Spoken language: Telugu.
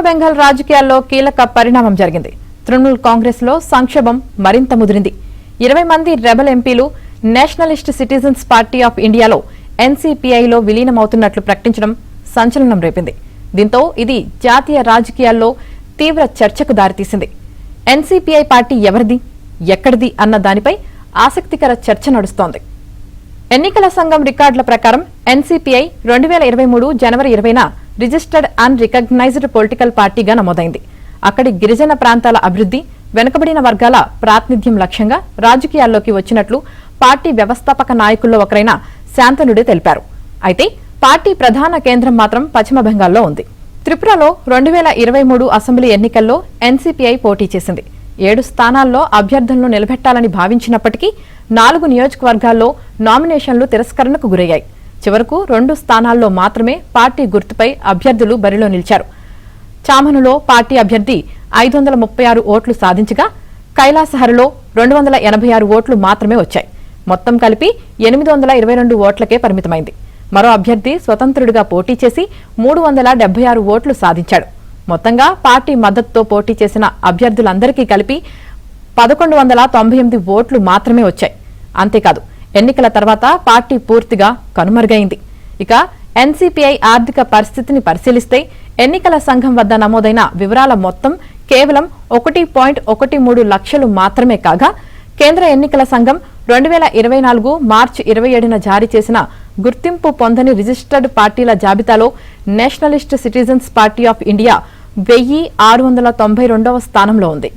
బెంగాల్ రాజకీయాల్లో కీలక పరిణామం జరిగింది. తృణమూల్ కాంగ్రెస్ లో సంక్షోభం మరింత ముదిరింది. 20 మంది రెబల్ ఎంపీలు నేషనలిస్ట్ సిటిజన్స్ పార్టీ ఆఫ్ ఇండియాలో ఎన్సీపీఐలో విలీనమవుతున్నట్లు ప్రకటించడం సంచలనం రేపింది. దీంతో ఇది జాతీయ రాజకీయాల్లో తీవ్ర చర్చకు దారితీసింది. ఎన్సీపీఐ పార్టీ ఎవరిది, ఎక్కడిది అన్న దానిపై ఆసక్తికర చర్చ నడుస్తోంది. ఎన్నికల సంఘం రికార్డుల ప్రకారం ఎన్సీపీఐ 2023 జనవరి 20న రిజిస్టర్డ్ అన్ రికగ్నైజ్డ్ పొలిటికల్ పార్టీగా నమోదైంది. అక్కడి గిరిజన ప్రాంతాల అభివృద్ధి, వెనుకబడిన వర్గాల ప్రాతినిధ్యం లక్ష్యంగా రాజకీయాల్లోకి వచ్చినట్లు పార్టీ వ్యవస్థాపక నాయకుల్లో ఒకరైన శాంతనుడే తెలిపారు. అయితే పార్టీ ప్రధాన కేంద్రం మాత్రం పశ్చిమ బెంగాల్లో ఉంది. త్రిపురలో 2023 అసెంబ్లీ ఎన్నికల్లో ఎన్సీపీఐ పోటీ చేసింది. 7 స్థానాల్లో అభ్యర్థులను నిలబెట్టాలని భావించినప్పటికీ 4 నియోజకవర్గాల్లో నామినేషన్లు తిరస్కరణకు గురయ్యాయి. చివరకు 2 స్థానాల్లో మాత్రమే పార్టీ గుర్తుపై అభ్యర్థులు బరిలో నిలిచారు. చామనులో పార్టీ అభ్యర్థి 536 ఓట్లు సాధించగా కైలాసహర్లో 286 ఓట్లు మాత్రమే వచ్చాయి. మొత్తం కలిపి 822 ఓట్లకే పరిమితమైంది. మరో అభ్యర్థి స్వతంత్రుడిగా పోటీ చేసి 376 ఓట్లు సాధించాడు. మొత్తంగా పార్టీ మద్దతుతో పోటీ చేసిన అభ్యర్థులందరికీ కలిపి 1198 ఓట్లు మాత్రమే వచ్చాయి. అంతేకాదు, ఎన్నికల తర్వాత పార్టీ పూర్తిగా కనుమరుగైంది. ఇక ఎన్సీపీఐ ఆర్థిక పరిస్థితిని పరిశీలిస్తే ఎన్నికల సంఘం వద్ద నమోదైన వివరాల మొత్తం కేవలం 1.13 లక్షలు మాత్రమే కాగా, కేంద్ర ఎన్నికల సంఘం 2024 మార్చి 27న జారీ చేసిన గుర్తింపు పొందని రిజిస్టర్డ్ పార్టీల జాబితాలో nationalist citizens party of India 1692వ స్థానంలో ఉంది.